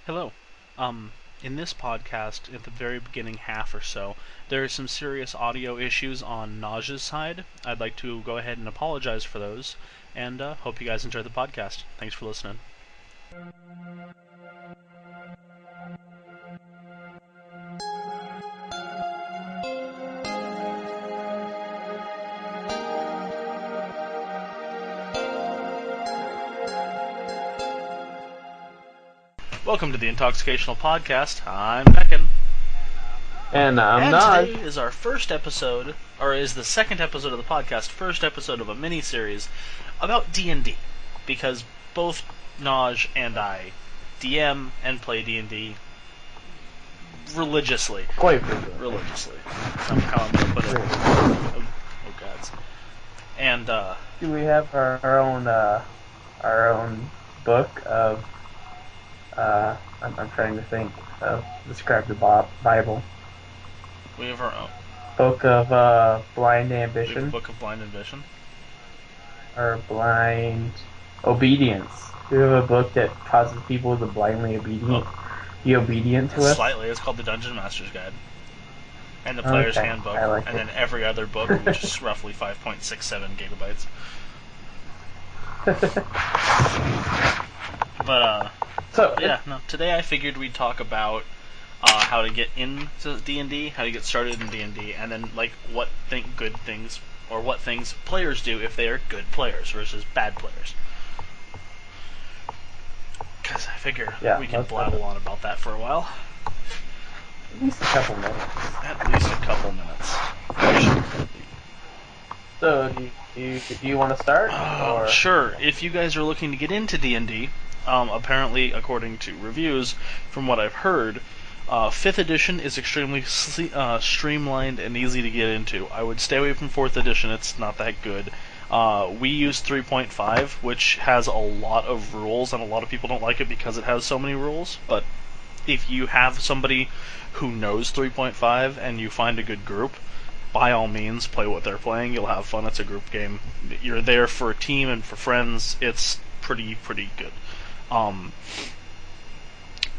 Hello. In this podcast, at the very beginning half or so, there are some serious audio issues on Naj's side. I'd like to go ahead and apologize for those, and hope you guys enjoy the podcast. Thanks for listening. Welcome to the Intoxicational podcast. I'm Becken. And I'm And not. today is our first episode, or is the second episode of the podcast, first episode of a mini-series about D&D. Because both Naj and I DM and play D&D religiously. Quite frequently. Religiously. Somehow I'm going to put it. Oh, gods. And, Do we have our own book of, I'm trying to think of, describe the Bible. we have our own. Book of, Blind We have a Ambition, Book of Blind Ambition. or Blind Obedience. Do we have a book that causes people to blindly be obedient to us? Slightly. It's called the Dungeon Master's Guide. And the Player's Okay, Handbook. I like and it. then every other book, which is roughly 5.67 gigabytes. But, So, yeah, no. Today I figured we'd talk about how to get into D&D, how to get started in D&D, and then, like, what good things, or what things players do if they are good players versus bad players. Because I figure we can blabble on about that for a while. at least a couple minutes. At least a couple minutes. So, do you want to start? Or? Sure. If you guys are looking to get into D&D, apparently, according to reviews, from what I've heard, 5th edition is extremely streamlined and easy to get into. I would stay away from 4th edition, it's not that good. We use 3.5, which has a lot of rules, and a lot of people don't like it because it has so many rules, but if you have somebody who knows 3.5 and you find a good group, by all means, play what they're playing. You'll have fun. It's a group game. You're there for a team and for friends. It's pretty good.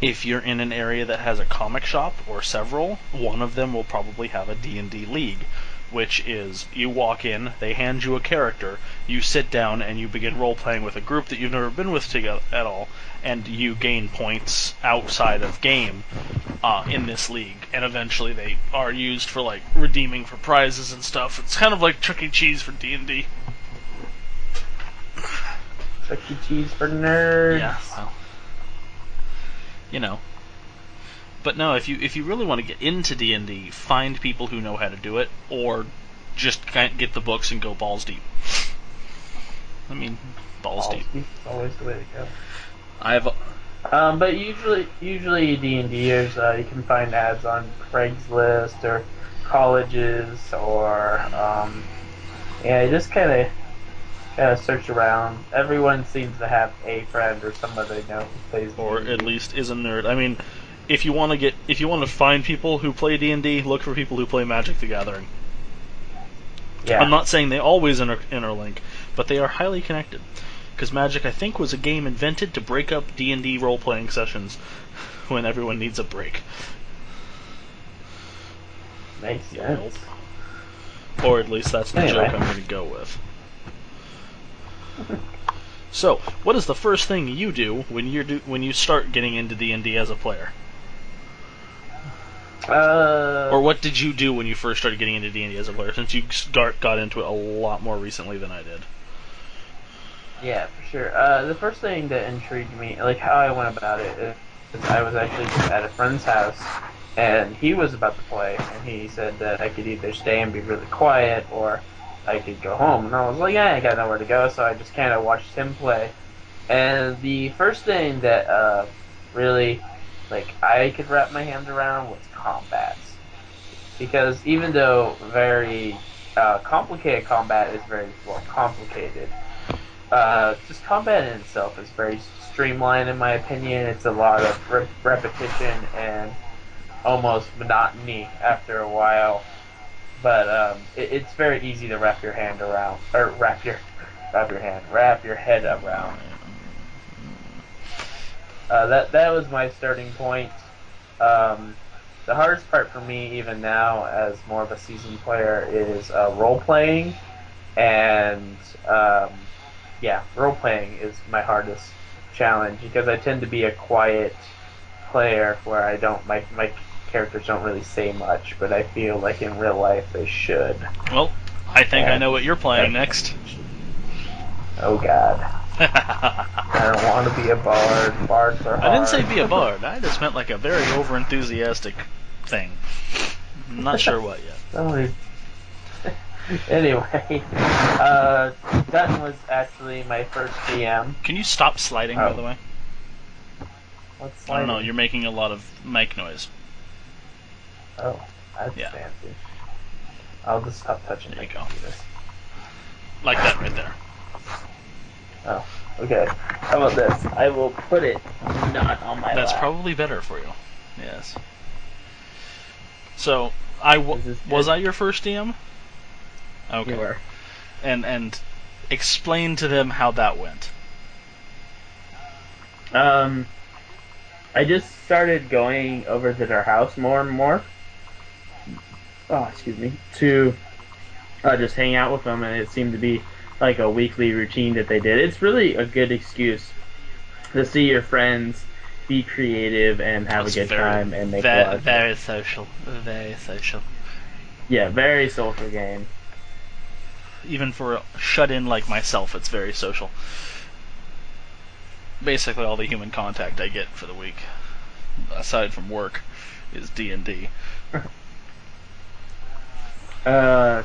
If you're in an area that has a comic shop or several, one of them will probably have a D&D league, which is you walk in, they hand you a character, you sit down, and you begin role-playing with a group that you've never been with together at all, and you gain points outside of game in this league, and eventually they are used for, like, redeeming for prizes and stuff. It's kind of like Chuck E. Cheese for D&D. Chuck E. Cheese for nerds. Yeah, well, you know. But no, if you really want to get into D&D, find people who know how to do it, or just get the books and go balls deep. I mean, balls deep. Deep is always the way to go. I've But usually D&Ders, you can find ads on Craigslist or colleges or you just kind of search around. Everyone seems to have a friend or somebody they know who plays D&D. Or at least is a nerd. I mean, if you want to find people who play D&D, look for people who play Magic the Gathering. Yeah. I'm not saying they always interlink, but they are highly connected. Because Magic, I think, was a game invented to break up D&D role-playing sessions when everyone needs a break. Makes sense. Or at least that's the Anyway. joke I'm going to go with. So, what is the first thing you do when you start getting into D&D as a player? Or what did you do when you first started getting into D&D as a player, since you got into it a lot more recently than I did? Yeah, for sure. The first thing that intrigued me, like how I went about it, is I was actually just at a friend's house, and he was about to play, and he said that I could either stay and be really quiet, or I could go home. And I was like, yeah, I got nowhere to go, so I just kind of watched him play. And the first thing that really, like, I could wrap my hands around was combats. Because even though very complicated combat is very, well, complicated, just combat in itself is very streamlined in my opinion. It's a lot of repetition and almost monotony after a while. But it's very easy to wrap your hand around, or wrap your head around. That was my starting point. Um, the hardest part for me, even now, as more of a seasoned player, is role playing, and yeah, role playing is my hardest challenge because I tend to be a quiet player where I don't my characters don't really say much, but I feel like in real life they should. Well, I think I know And what you're playing that's next. oh god, I don't want to be a bard. Bards are I didn't say hard. be a bard. I just meant like a very over-enthusiastic thing. I'm not sure what yet. Oh, anyway, Dutton was actually my first DM. Can you stop sliding, by the Oh, way? what's I don't know. sliding? You're making a lot of mic noise. Oh, that's Yeah, fancy. I'll just stop touching there my you go. computer. Like that right there. Oh, okay. How about this? I will put it not on my That's lap. probably better for you. Yes. So, Is this was good? I your first DM? You Okay. are. And explain to them how that went. Um, I just started going over to their house more and more. Oh, excuse me. To just hang out with them, and it seemed to be like a weekly routine that they did. It's really a good excuse to see your friends, be creative, and have a It's good very, time and make a lot very, of jokes. very social. Very social. Yeah, very social game. Even for a shut-in like myself, it's very social. Basically, all the human contact I get for the week, aside from work, is D&D. Uh,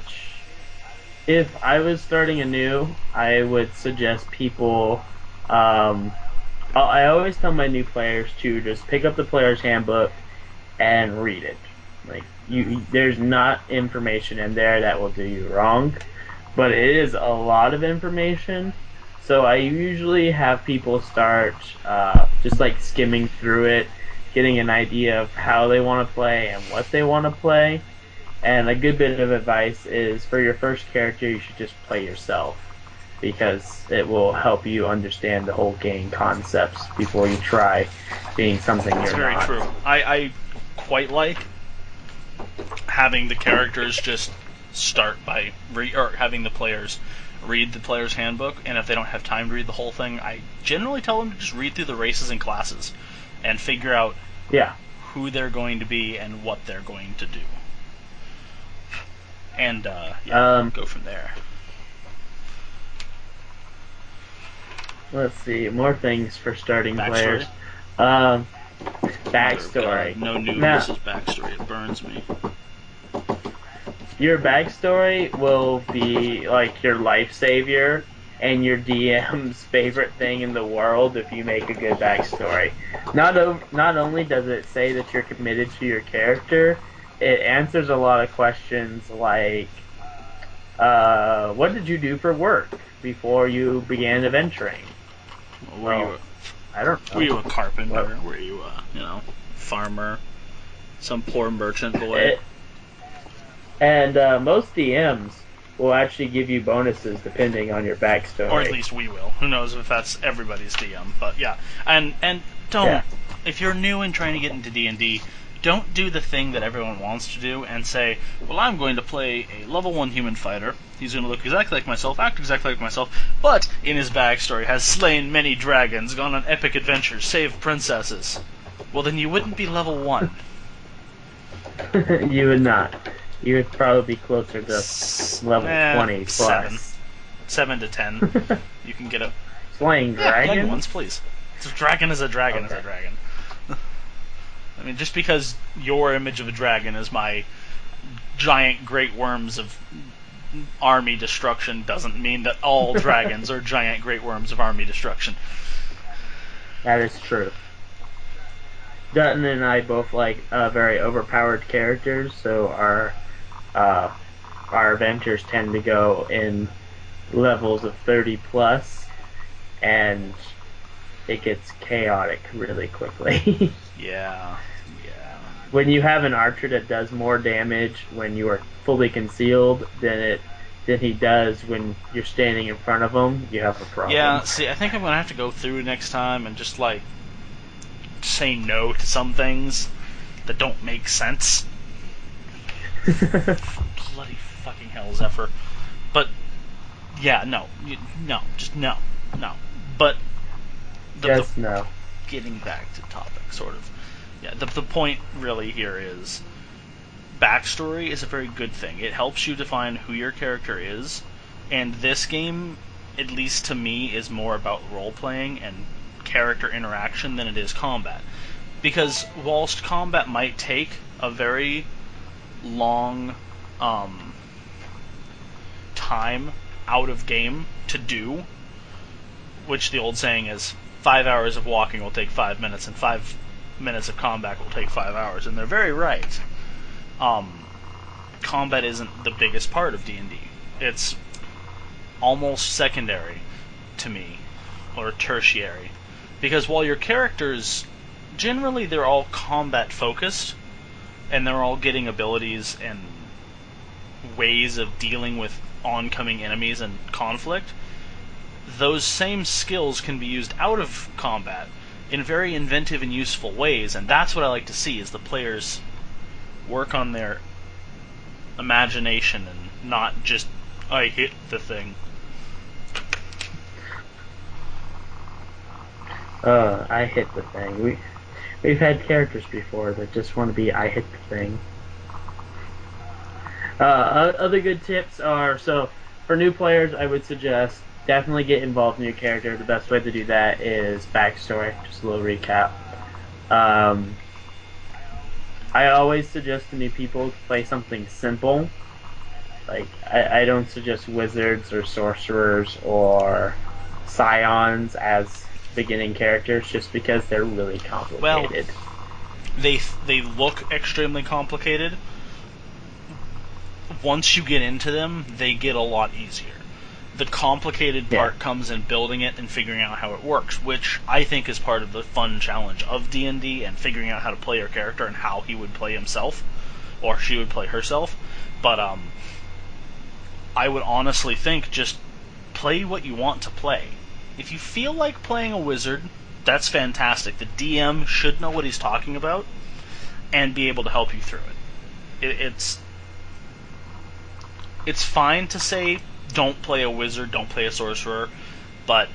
if I was starting anew, I would suggest people. Um, I always tell my new players to just pick up the player's handbook and read it. Like there's not information in there that will do you wrong, but it is a lot of information. So I usually have people start just like skimming through it, getting an idea of how they want to play and what they want to play. And a good bit of advice is for your first character, you should just play yourself because it will help you understand the whole game concepts before you try being something It's you're very not. true. I quite like having the characters just start by or having the players read the player's handbook, and if they don't have time to read the whole thing, I generally tell them to just read through the races and classes and figure out Yeah. who they're going to be and what they're going to do. And yeah, Um, go from there. let's see. More things for starting Backstory? players. Um, Mother of God, backstory. no Now, news is backstory. It burns me. your backstory will be like your life savior and your DM's favorite thing in the world if you make a good backstory. Not only does it say that you're committed to your character, it answers a lot of questions like, what did you do for work before you began adventuring? Were you Well, I don't were know. you a What? carpenter? Were you a farmer? Some poor merchant boy? It, and most DMs will actually give you bonuses depending on your Or at backstory. least we will. Who knows if that's everybody's DM? But yeah, and don't, Yeah. if you're new and trying to get into D&D, don't do the thing that everyone wants to do and say, well, I'm going to play a level 1 human fighter. He's going to look exactly like myself, act exactly like myself, but in his backstory has slain many dragons, gone on epic adventures, saved princesses. Well, then you wouldn't be level 1. You would not. You would probably be closer to level 20 7. plus. 7 to 10. You can get a... Slaying Yeah, young ones, dragons? please. A dragon is a dragon is a Okay. dragon. I mean, just because your image of a dragon is my giant great worms of army destruction doesn't mean that all dragons are giant great worms of army destruction. That is true. Dutton and I both like very overpowered characters, so uh, our adventures tend to go in levels of 30 plus, and it gets chaotic really quickly. Yeah, yeah. When you have an archer that does more damage when you are fully concealed than he does when you're standing in front of him, you have a Yeah, problem. see, I think I'm gonna have to go through next time and just like say no to some things that don't make sense. Bloody fucking hell, Zephyr. But yeah, no, just no. But no. getting back to topic, sort of. Yeah, the point really here is backstory is a very good thing. It helps you define who your character is, and this game, at least to me, is more about role-playing and character interaction than it is combat. Because whilst combat might take a very long time out of game to do, which the old saying is 5 hours of walking will take 5 minutes and 5 minutes of combat will take 5 hours, and they're very right. Combat isn't the biggest part of D&D. It's almost secondary to me, or tertiary, because while your characters, generally they're all combat focused, and they're all getting abilities and ways of dealing with oncoming enemies and conflict, those same skills can be used out of combat in very inventive and useful ways, and that's what I like to see, is the players work on their imagination and not just, I hit the thing. I hit the thing. We've had characters before that just want to be I hit the thing. Other good tips are, so for new players, I would suggest definitely get involved in your character. The best way to do that is backstory. Just a little recap. I always suggest to new people to play something simple. Like, I don't suggest wizards or sorcerers or scions as beginning characters just because they're really complicated. Well, they look extremely complicated. Once you get into them, they get a lot easier. The complicated part comes in building it and figuring out how it works, which I think is part of the fun challenge of D&D, and figuring out how to play your character and how he would play himself, or she would play herself. But I would honestly think just play what you want to play. If you feel like playing a wizard, that's fantastic. The DM should know what he's talking about and be able to help you through it. It's fine to say don't play a wizard, don't play a sorcerer, but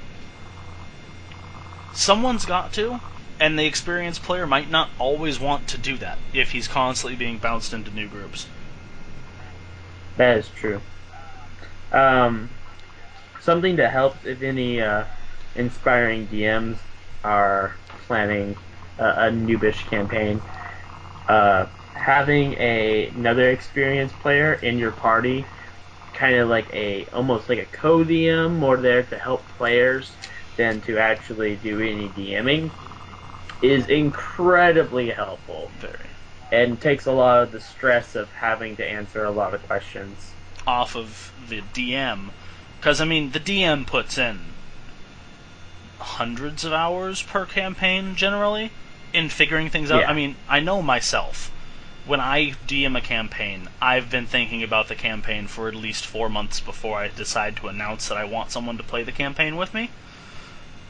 someone's got to, and the experienced player might not always want to do that if he's constantly being bounced into new groups. That is true. Something that helps if any inspiring DMs are planning a noobish campaign, having another experienced player in your party, kind of like almost like a co-DM, more there to help players than to actually do any DMing, is incredibly helpful. Very. And takes a lot of the stress of having to answer a lot of questions Off of the DM, because, I mean, the DM puts in hundreds of hours per campaign, generally, in figuring things out. Yeah. I mean, I know myself. When I DM a campaign, I've been thinking about the campaign for at least 4 months before I decide to announce that I want someone to play the campaign with me.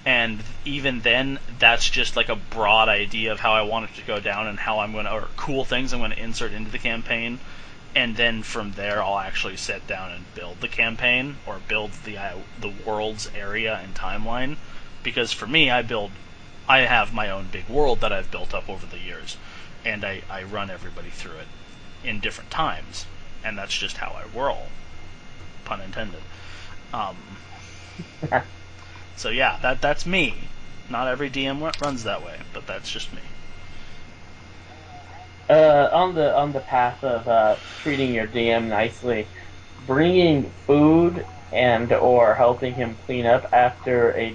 And even then, that's just like a broad idea of how I want it to go down and how I'm going to, or cool things I'm going to insert into the campaign. And then from there, I'll actually sit down and build the campaign, or build the world's area and timeline. Because for me, I have my own big world that I've built up over the years, and I run everybody through it in different times, and that's just how I roll, pun intended. So yeah, that's me. Not every DM runs that way, but that's just me. On the path of treating your DM nicely, bringing food and or helping him clean up after a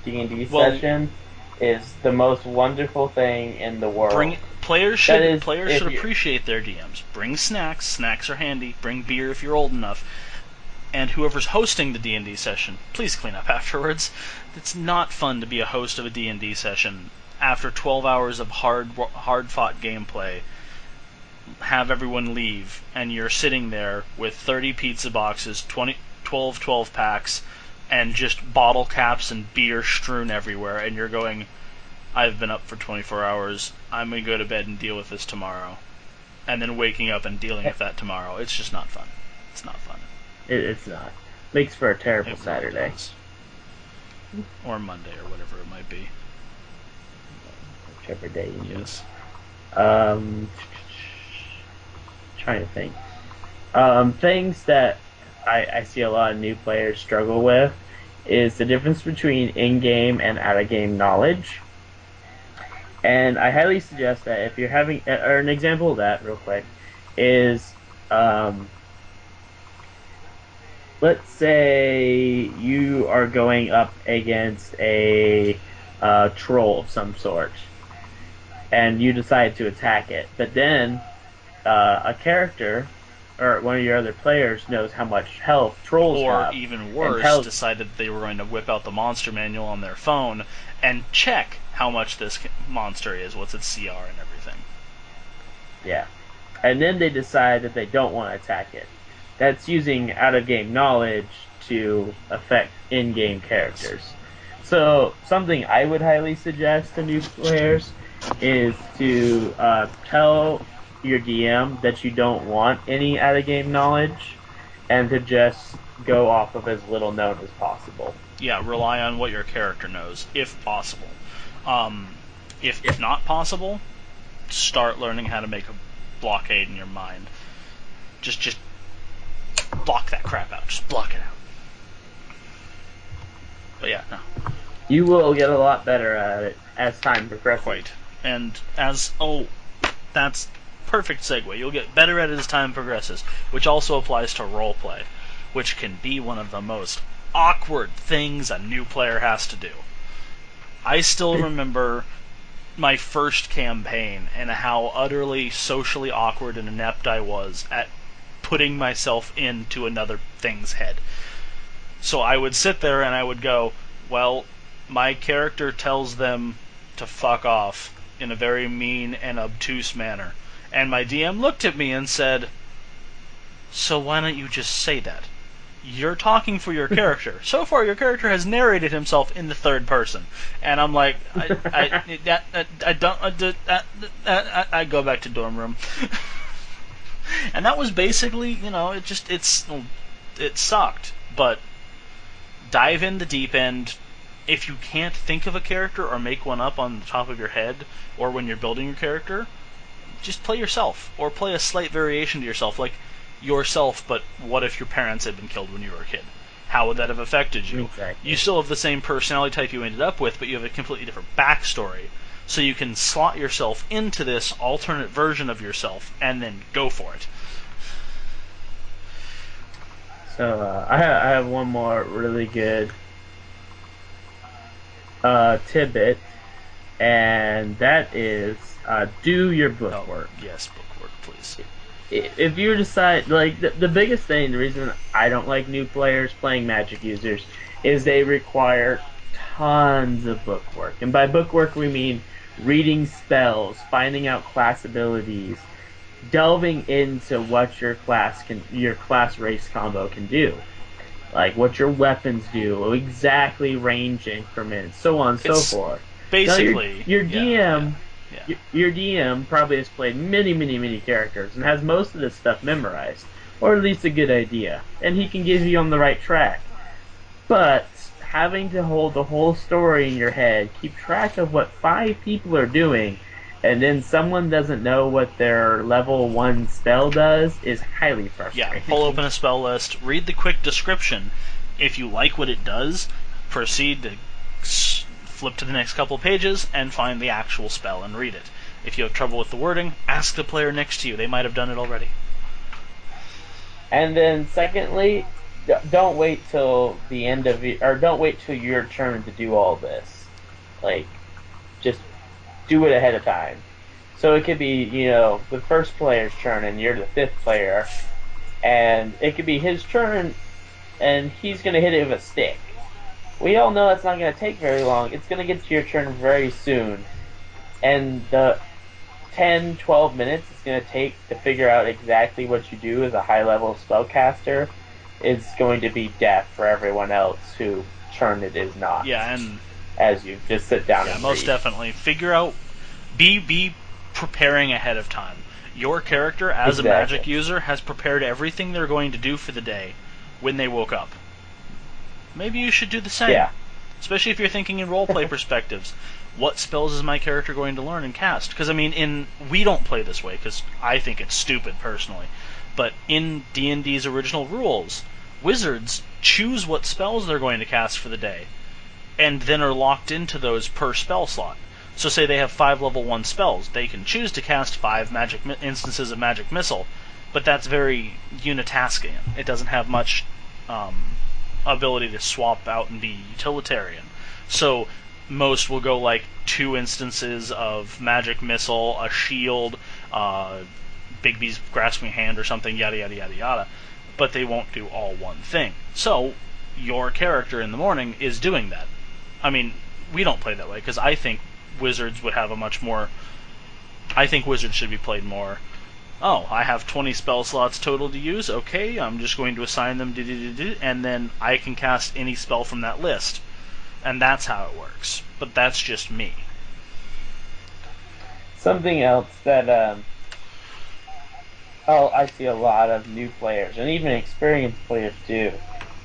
D&D session is the most wonderful thing in the world. Players should appreciate their DMs. Bring snacks. Snacks are handy. Bring beer if you're old enough. And whoever's hosting the D&D session, please clean up afterwards. It's not fun to be a host of a D&D session after 12 hours of hard-fought gameplay. Have everyone leave, and you're sitting there with 30 pizza boxes, 12 packs, and just bottle caps and beer strewn everywhere, and you're going, I've been up for 24 hours. I'm going to go to bed and deal with this tomorrow. And then waking up and dealing with that tomorrow. It's just not fun. It's not fun. It's not. Makes for a terrible It really Saturday. does. Or Monday, or whatever it might be. Whichever day you need. Yes. Trying to think. Things that I see a lot of new players struggle with is the difference between in-game and out-of-game knowledge. And I highly suggest that if you're having, or an example of that, real quick, is, let's say you are going up against a troll of some sort, and you decide to attack it, but then a character or one of your other players knows how much health trolls Or have, even worse, decided they were going to whip out the monster manual on their phone and check how much this monster is, what's its CR and everything. Yeah. And then they decide that they don't want to attack it. That's using out-of-game knowledge to affect in-game characters. So, something I would highly suggest to new players is to tell your DM that you don't want any out-of-game knowledge, and to just go off of as little known as possible. Yeah, rely on what your character knows, if possible. If not possible, start learning how to make a blockade in your mind. Just block that crap out. Just block it out. But yeah, no. You will get a lot better at it as time progresses. Quite. And that's perfect segue. You'll get better at it as time progresses, which also applies to roleplay, which can be one of the most awkward things a new player has to do. I still remember my first campaign and how utterly socially awkward and inept I was at putting myself into another thing's head. So I would sit there and I would go, well, my character tells them to fuck off in a very mean and obtuse manner. And my DM looked at me and said, so why don't you just say that? You're talking for your character. So far, your character has narrated himself in the third person, and I'm like, I go back to dorm room, and that was basically, it sucked. But dive in the deep end. If you can't think of a character or make one up on the top of your head, or when you're building your character, just play yourself, or play a slight variation to yourself, like yourself, but what if your parents had been killed when you were a kid? How would that have affected you? Exactly. You still have the same personality type you ended up with, but you have a completely different backstory. So you can slot yourself into this alternate version of yourself, and then go for it. So I have one more really good tidbit, and that is do your book work. Yes, book work, please. If you decide, like, the biggest thing, the reason I don't like new players playing Magic users is they require tons of book work. And by book work, we mean reading spells, finding out class abilities, delving into what your class race combo can do. Like what your weapons do, exactly range increments, so on and so forth. Basically, now your DM... Yeah. Your DM probably has played many characters and has most of this stuff memorized, or at least a good idea, and he can get you on the right track. But having to hold the whole story in your head, keep track of what 5 people are doing, and then someone doesn't know what their level 1 spell does is highly frustrating. Yeah, pull open a spell list, read the quick description. If you like what it does, proceed to flip to the next couple pages and find the actual spell and read it. If you have trouble with the wording, ask the player next to you. They might have done it already. And then secondly, don't wait till the end of it, or don't wait till your turn to do all this. Like, just do it ahead of time. So it could be, the first player's turn and you're the 5th player, and it could be his turn and he's going to hit it with a stick. We all know that's not going to take very long. It's going to get to your turn very soon. And the 10, 12 minutes it's going to take to figure out exactly what you do as a high-level spellcaster is going to be death for everyone else whose turn it is not. Yeah, and as you just sit down Yeah, and most read. definitely. Figure out, be preparing ahead of time. Your character, as a Exactly. magic user, has prepared everything they're going to do for the day when they woke up. Maybe you should do the same. Yeah. Especially if you're thinking in roleplay perspectives. What spells is my character going to learn and cast? Because, I mean, we don't play this way, because I think it's stupid, personally. But in D&D's original rules, wizards choose what spells they're going to cast for the day, and then are locked into those per spell slot. So say they have 5 level 1 spells, they can choose to cast 5 magic instances of Magic Missile, but that's very unitasking. It doesn't have much ability to swap out and be utilitarian. So most will go like 2 instances of Magic Missile, a shield, Bigby's Grasping Hand or something, yada yada yada yada. But they won't do all one thing. So your character in the morning is doing that. I mean, we don't play that way, because I think wizards would have a much more... I think wizards should be played more... Oh, I have 20 spell slots total to use. Okay, I'm just going to assign them, and then I can cast any spell from that list. And that's how it works. But that's just me. Something else that I see a lot of new players and even experienced players do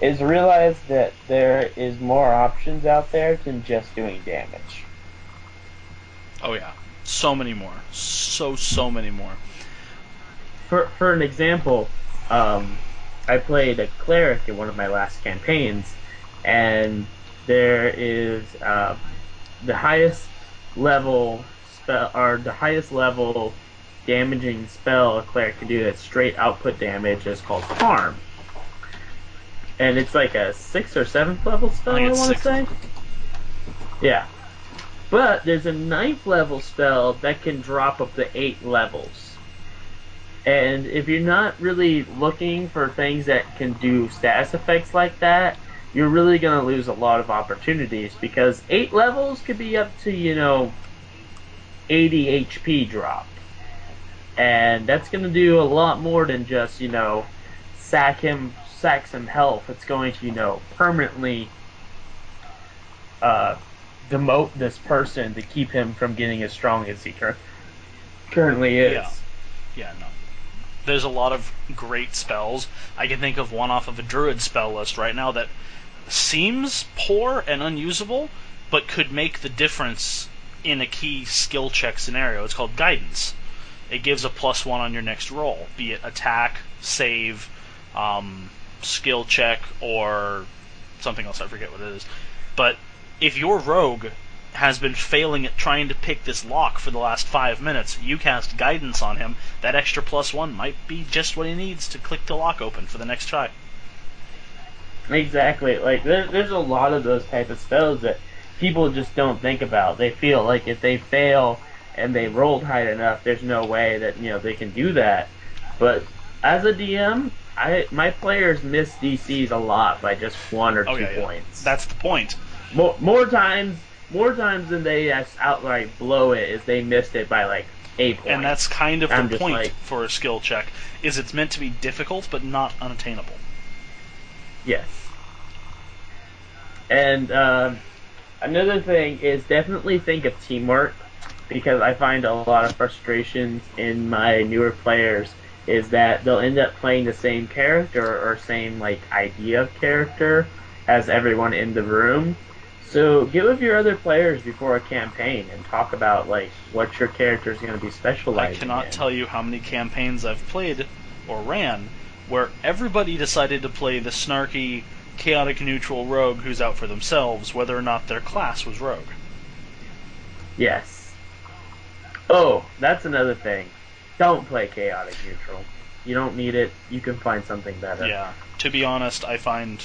is realize that there is more options out there than just doing damage. Oh yeah, so many more. So many more. For an example, I played a cleric in one of my last campaigns, and there is the highest level spell, or the highest level damaging spell a cleric can do that's straight output damage is called Harm. And it's like a 6th or 7th level I spell, think I it's want to 6th. say. Yeah. But there's a 9th level spell that can drop up to 8 levels. And if you're not really looking for things that can do status effects like that, you're really going to lose a lot of opportunities, because 8 levels could be up to, 80 HP drop. And that's going to do a lot more than just, sack some health. It's going to, permanently uh, demote this person to keep him from getting as strong as he currently is. Yeah, no. There's a lot of great spells. I can think of one off of a druid spell list right now that seems poor and unusable, but could make the difference in a key skill check scenario. It's called Guidance. It gives a +1 on your next roll, be it attack, save, skill check, or something else. I forget what it is. But if your rogue has been failing at trying to pick this lock for the last 5 minutes, you cast Guidance on him, that extra +1 might be just what he needs to click the lock open for the next try. Exactly. Like there's a lot of those type of spells that people just don't think about. They feel like if they fail and they rolled high enough, there's no way that they can do that. But as a DM, my players miss DCs a lot by just 1 or 2 Yeah. points. That's the point. More times than they outright blow it is they missed it by like 8 points. And that's kind of the I'm just point like, for a skill check, is it's meant to be difficult but not unattainable. yes. And another thing is definitely think of teamwork, because I find a lot of frustrations in my newer players is that they'll end up playing the same character or same like idea of character as everyone in the room. So get with your other players before a campaign and talk about like what your character is going to be I specializing cannot in. tell you how many campaigns I've played or ran where everybody decided to play the snarky, chaotic neutral rogue who's out for themselves, whether or not their class was rogue. Yes. Oh, that's another thing. Don't play chaotic neutral. You don't need it. You can find something better. Yeah, to be honest, I find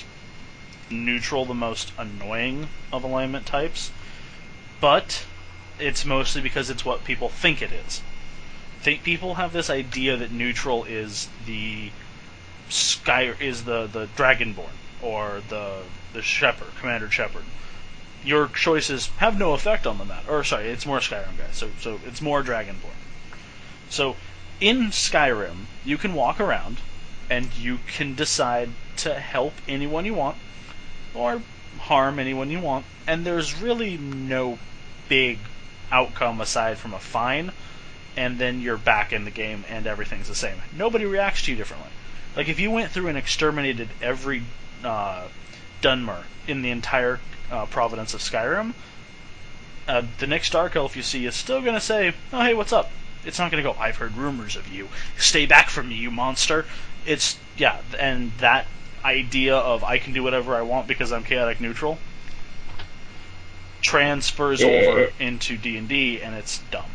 neutral the most annoying of alignment types, but it's mostly because it's what people think it is. People have this idea that neutral is the the Dragonborn or the Shepherd, Commander Shepherd. Your choices have no effect on the map. Or sorry, it's more Skyrim guys. So it's more Dragonborn. So in Skyrim, you can walk around and you can decide to help anyone you want or harm anyone you want, and there's really no big outcome aside from a fine, and then you're back in the game and everything's the same. Nobody reacts to you differently. Like, if you went through and exterminated every Dunmer in the entire province of Skyrim, the next Dark Elf you see is still going to say, oh, hey, what's up? It's not going to go, I've heard rumors of you. Stay back from me, you monster. It's, yeah, and that idea of I can do whatever I want because I'm chaotic neutral transfers over into D&D, and it's dumb.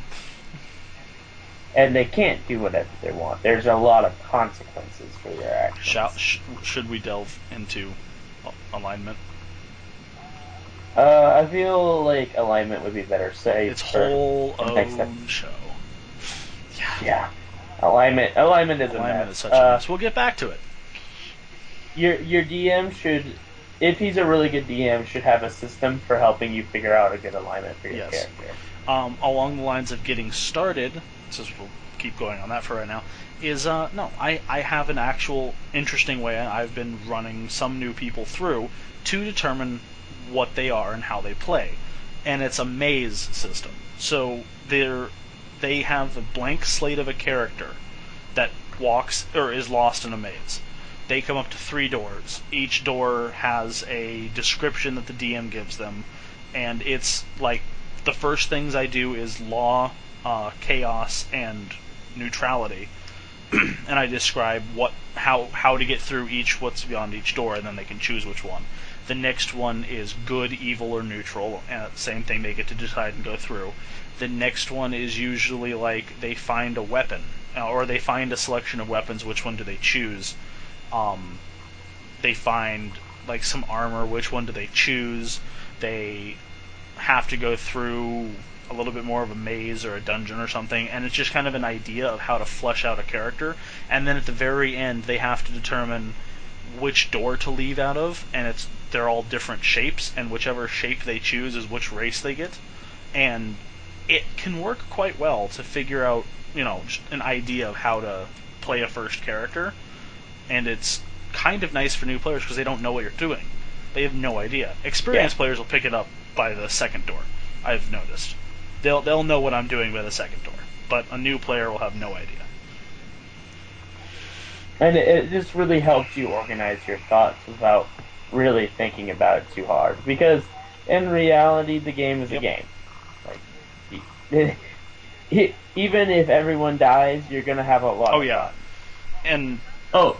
And they can't do whatever they want. There's a lot of consequences for their actions. Should we delve into alignment? I feel like alignment would be better saved. Its whole own show. Yeah. Alignment is a mess. Is such a mess. We'll get back to it. Your DM should, if he's a really good DM, should have a system for helping you figure out a good alignment for your character. Along the lines of getting started, since we'll keep going on that for right now, is I have an actual interesting way I've been running some new people through to determine what they are and how they play. And it's a maze system. So they have a blank slate of a character that walks or is lost in a maze. They come up to 3 doors. Each door has a description that the DM gives them, and it's like the first things I do is law, chaos, and neutrality, and I describe how to get through what's beyond each door, and then they can choose which one. The next one is good, evil, or neutral, and same thing, they get to decide and go through. The next one is usually like they find a weapon, or they find a selection of weapons, which one do they choose? They find like some armor, which one do they choose? They have to go through a little bit more of a maze or a dungeon or something, and it's just kind of an idea of how to flesh out a character. And then at the very end, they have to determine which door to leave out of, and they're all different shapes, and whichever shape they choose is which race they get. And it can work quite well to figure out, just an idea of how to play a first character. And it's kind of nice for new players because they don't know what you're doing. They have no idea. Experienced players will pick it up by the second door, I've noticed. They'll know what I'm doing by the second door, but a new player will have no idea. And it just really helps you organize your thoughts without really thinking about it too hard. Because in reality, the game is a game. Like, even if everyone dies, you're gonna have a lot. Oh yeah, and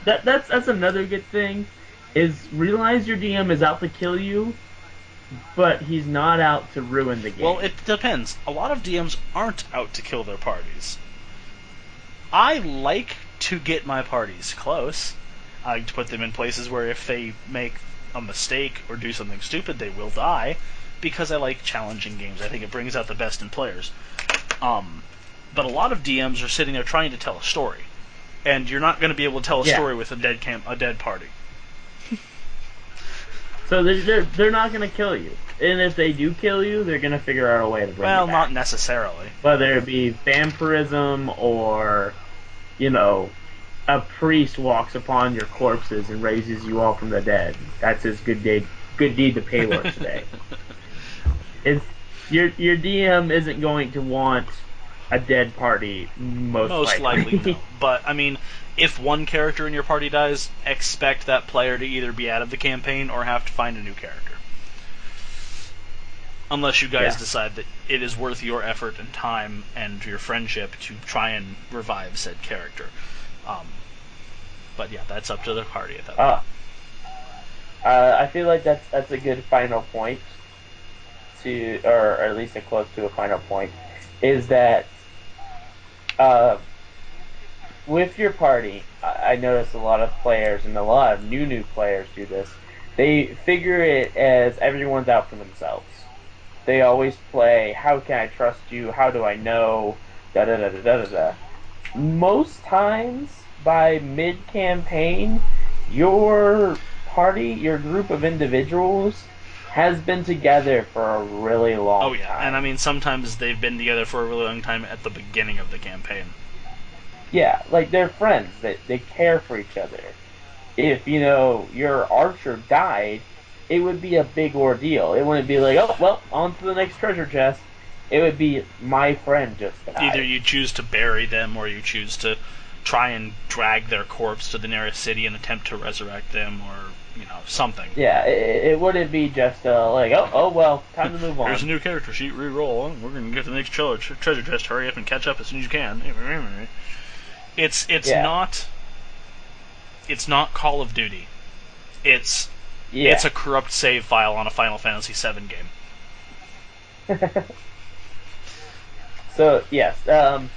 that's another good thing. Is realize your DM is out to kill you, but he's not out to ruin the game. Well, it depends. A lot of DMs aren't out to kill their parties. I like to get my parties close. I like to put them in places where if they make a mistake or do something stupid, they will die, because I like challenging games. I think it brings out the best in players. But a lot of DMs are sitting there trying to tell a story, and you're not going to be able to tell a story with a dead party. So they're not going to kill you. And if they do kill you, they're going to figure out a way to bring you back. Well, not necessarily. Whether it be vampirism or, a priest walks upon your corpses and raises you all from the dead. That's his good deed to Paylor today. Your DM isn't going to want a dead party, most likely no. But, I mean, if one character in your party dies, expect that player to either be out of the campaign or have to find a new character. Unless you guys decide that it is worth your effort and time and your friendship to try and revive said character. But yeah, that's up to the party at that point. I feel like that's a good final point or at least a close to a final point, is that with your party, I notice a lot of players and a lot of new players do this. They figure it as everyone's out for themselves. They always play, how can I trust you? How do I know? Da da da da da da. Most times, by mid-campaign, your party, your group of individuals, has been together for a really long time. And I mean, sometimes they've been together for a really long time at the beginning of the campaign. Yeah, like they're friends. They care for each other. If, your archer died, it would be a big ordeal. It wouldn't be like, oh well, on to the next treasure chest. It would be my friend just Either died. you choose to bury them, or you choose to try and drag their corpse to the nearest city and attempt to resurrect them, or something. Yeah, it wouldn't be just like, oh well, time to move Here's a on. new character sheet. Reroll. We're gonna get to the next treasure chest. Hurry up and catch up as soon as you can. It's Yeah, not Call of Duty. It's yeah. it's a corrupt save file on a Final Fantasy VII game. So yes, I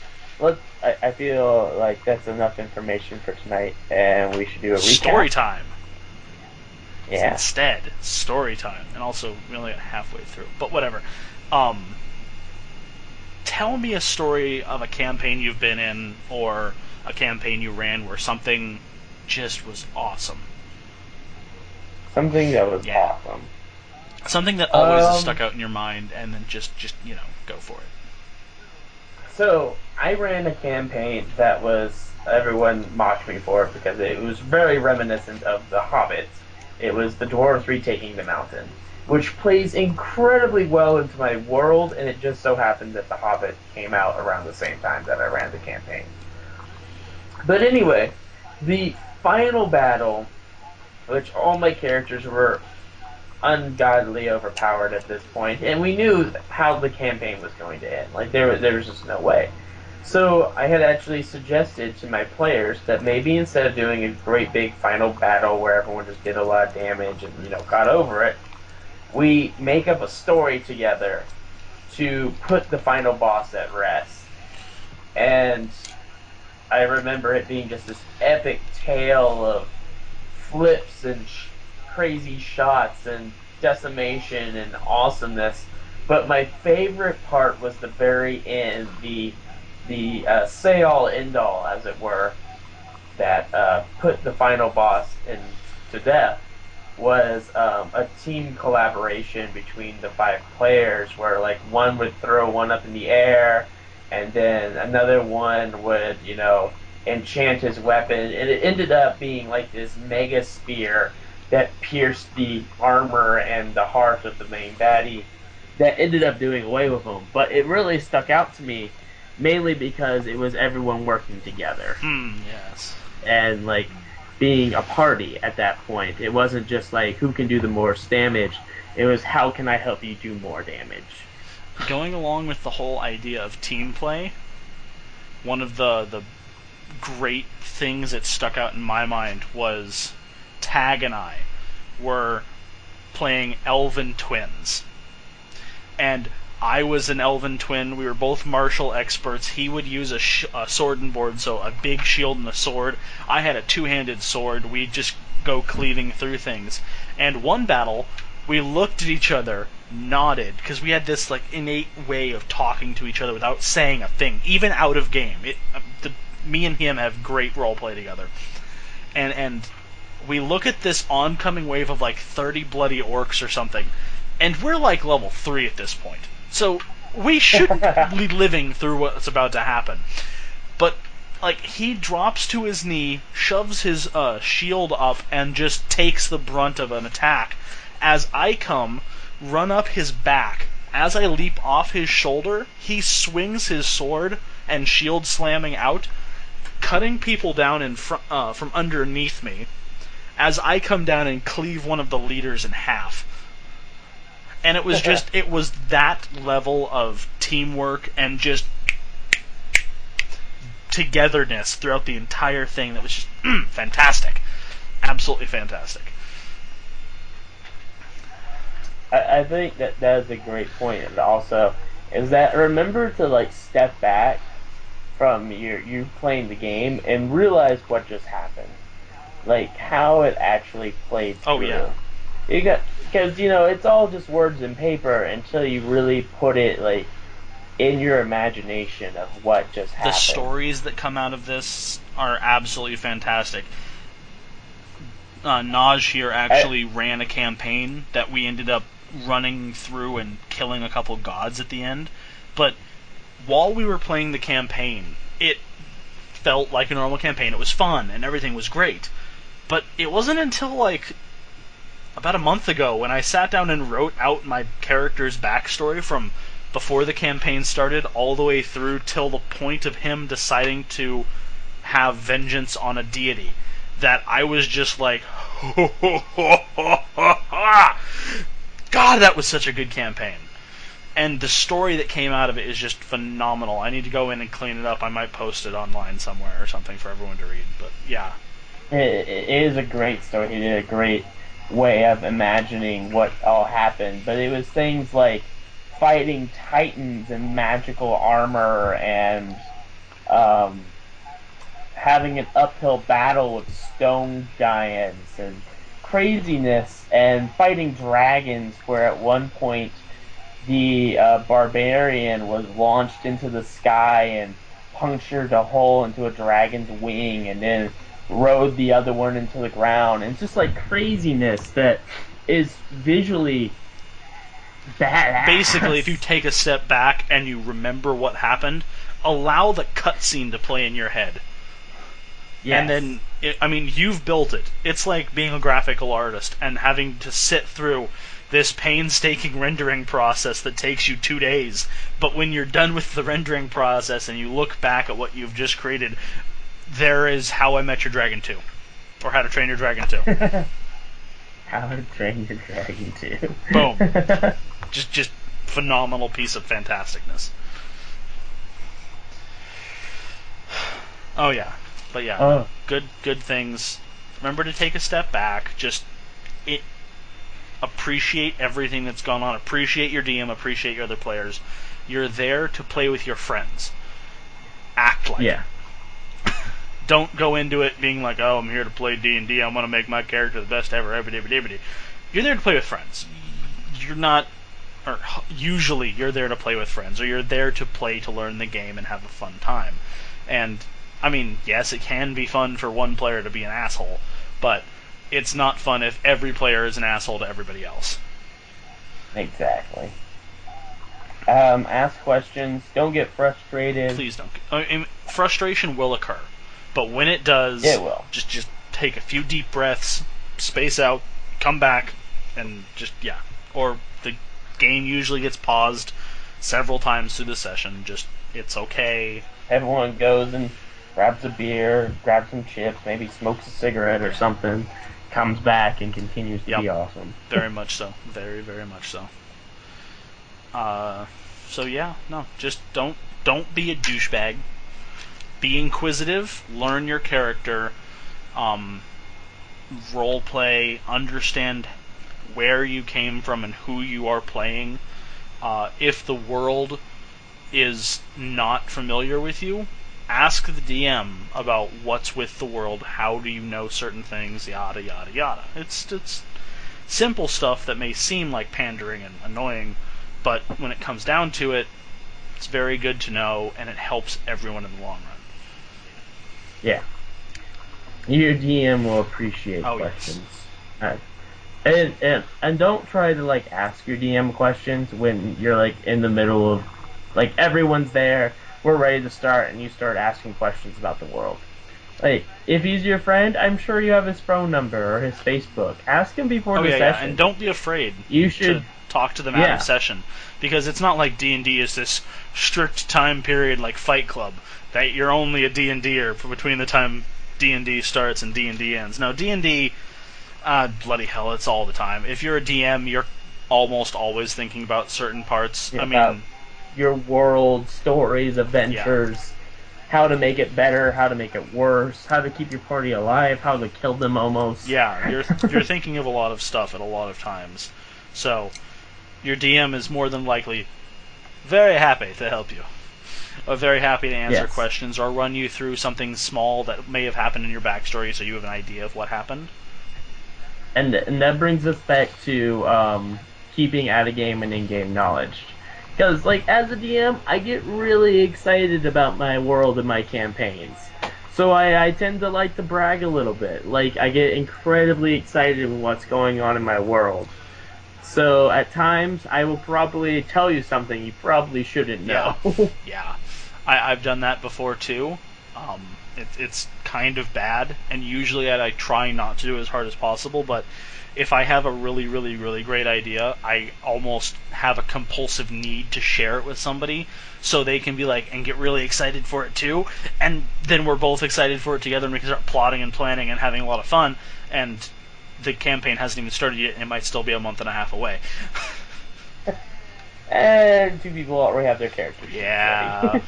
feel like that's enough information for tonight, and we should do a recap. Story time. Yeah. Instead, story time, and also we only got halfway through, but whatever. Tell me a story of a campaign you've been in, or a campaign you ran where something just was awesome. Something that was Yeah. awesome. Something that always has stuck out in your mind, and then just go for it. So I ran a campaign that was everyone mocked me for it because it was very reminiscent of The Hobbit. It was the dwarves retaking the mountain, which plays incredibly well into my world, and it just so happened that The Hobbit came out around the same time that I ran the campaign. But anyway, the final battle, which all my characters were ungodly overpowered at this point, and we knew how the campaign was going to end. Like there was just no way. So I had actually suggested to my players that maybe instead of doing a great big final battle where everyone just did a lot of damage and got over it, we make up a story together to put the final boss at rest. And I remember it being just this epic tale of flips and crazy shots and decimation and awesomeness. But my favorite part was the very end, the say all end all, as it were, that put the final boss to death. Was a team collaboration between the 5 players, where like one would throw one up in the air, and then another one would enchant his weapon, and it ended up being like this mega spear that pierced the armor and the heart of the main baddie that ended up doing away with him. But it really stuck out to me mainly because it was everyone working together Yes. and like being a party at that point. It wasn't just like who can do the most damage. It was how can I help you do more damage. Going along with the whole idea of team play, one of the great things that stuck out in my mind was Tag and I were playing elven twins. And I was an elven twin. We were both martial experts. He would use a sword and board, so a big shield and a sword. I had a two-handed sword. We'd just go cleaving through things. And one battle, we looked at each other, nodded, because we had this like innate way of talking to each other without saying a thing, even out of game. Me and him have great role play together. And we look at this oncoming wave of like 30 bloody orcs or something, and we're like level 3 at this point. So we shouldn't be living through what's about to happen. But like he drops to his knee, shoves his shield up, and just takes the brunt of an attack. As I run up his back. As I leap off his shoulder, he swings his sword and shield slamming out, cutting people down from underneath me. As I come down and cleave one of the leaders in half. And it was it was that level of teamwork and just togetherness throughout the entire thing that was just fantastic. Absolutely fantastic. I think that is a great point, and also is that remember to like step back from you playing the game and realize what just happened, like how it actually played through. Oh yeah. You got because it's all just words and paper until you really put it like in your imagination of what just happened. The stories that come out of this are absolutely fantastic. Naj here actually ran a campaign that we ended up running through and killing a couple gods at the end. But while we were playing the campaign, it felt like a normal campaign. It was fun and everything was great. But it wasn't until like about a month ago when I sat down and wrote out my character's backstory from before the campaign started all the way through till the point of him deciding to have vengeance on a deity, that I was just like, God, that was such a good campaign. And the story that came out of it is just phenomenal. I need to go in and clean it up. I might post it online somewhere or something for everyone to read. But yeah. It is a great story. He did a great way of imagining what all happened. But it was things like fighting titans in magical armor and having an uphill battle with stone giants and craziness and fighting dragons where at one point the barbarian was launched into the sky and punctured a hole into a dragon's wing and then rode the other one into the ground. And it's just like craziness that is visually badass. Basically, if you take a step back and you remember what happened, allow the cutscene to play in your head. Yes. And then, you've built it. It's like being a graphical artist and having to sit through this painstaking rendering process that takes you 2 days. But when you're done with the rendering process and you look back at what you've just created, there is How I Met Your Dragon 2. Or How to Train Your Dragon 2. How to Train Your Dragon 2. Boom. Just phenomenal piece of fantasticness. Oh, yeah. But yeah, good things. Remember to take a step back. Just appreciate everything that's gone on. Appreciate your DM. Appreciate your other players. You're there to play with your friends. Act like it. Don't go into it being like, oh, I'm here to play D&D. I'm going to make my character the best ever. You're there to play with friends. You're not... Or usually you're there to play with friends. Or you're there to play to learn the game and have a fun time. And... yes, it can be fun for one player to be an asshole, but it's not fun if every player is an asshole to everybody else. Exactly. Ask questions. Don't get frustrated. Please don't. Frustration will occur, but when it does, it will. Just take a few deep breaths, space out, come back, and Or the game usually gets paused several times through the session. It's okay. Everyone goes and grabs a beer, grabs some chips, maybe smokes a cigarette or something, comes back and continues to be awesome. Very much so. Very, very much so. Just don't be a douchebag. Be inquisitive, learn your character, role play, understand where you came from and who you are playing. If the world is not familiar with you, ask the DM about what's with the world, how do you know certain things, yada yada yada. It's simple stuff that may seem like pandering and annoying, but when it comes down to it, it's very good to know, and it helps everyone in the long run. Yeah. Your DM will appreciate questions. Yes. And don't try to ask your DM questions when you're in the middle of everyone's there. We're ready to start, and you start asking questions about the world. If he's your friend, I'm sure you have his phone number or his Facebook. Ask him before the session. Yeah, and don't be afraid to talk to them out of session, because it's not like D&D is this strict time period like Fight Club, that you're only a D&Der between the time D&D starts and D&D ends. No, D&D, bloody hell, it's all the time. If you're a DM, you're almost always thinking about certain parts. Your world, stories, adventures, how to make it better, how to make it worse, how to keep your party alive, how to kill them almost. Yeah, you're thinking of a lot of stuff at a lot of times. So, your DM is more than likely very happy to help you. Or very happy to answer questions or run you through something small that may have happened in your backstory so you have an idea of what happened. And that brings us back to keeping out-of-game and in-game knowledge. Because, as a DM, I get really excited about my world and my campaigns. So I tend to like to brag a little bit. I get incredibly excited with what's going on in my world. So at times, I will probably tell you something you probably shouldn't know. Yeah. I've done that before, too. It's kind of bad, and usually I try not to do it as hard as possible, but if I have a really, really, really great idea, I almost have a compulsive need to share it with somebody so they can be like, and get really excited for it too, and then we're both excited for it together and we can start plotting and planning and having a lot of fun, and the campaign hasn't even started yet and it might still be a month and a half away. And two people already have their characters. Yeah,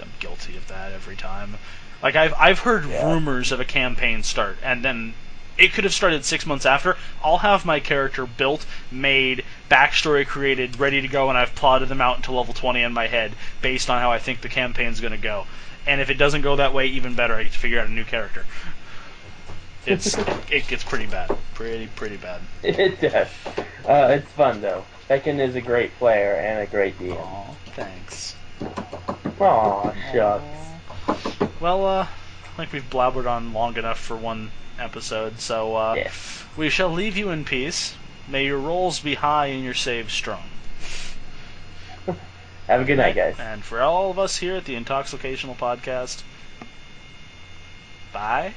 I'm guilty of that every time. Like I've heard rumors of a campaign start, and then it could have started 6 months after. I'll have my character built, made, backstory created, ready to go, and I've plotted them out to level 20 in my head based on how I think the campaign's going to go. And if it doesn't go that way, even better, I get to figure out a new character. It gets pretty bad, pretty bad. It does. It's fun though. Tekken is a great player and a great DM. Aw, thanks. Aw, shucks. Well, I think we've blabbered on long enough for one episode, so Yes. we shall leave you in peace. May your rolls be high and your saves strong. Have a good night, guys. And for all of us here at the Intoxicational Podcast, bye.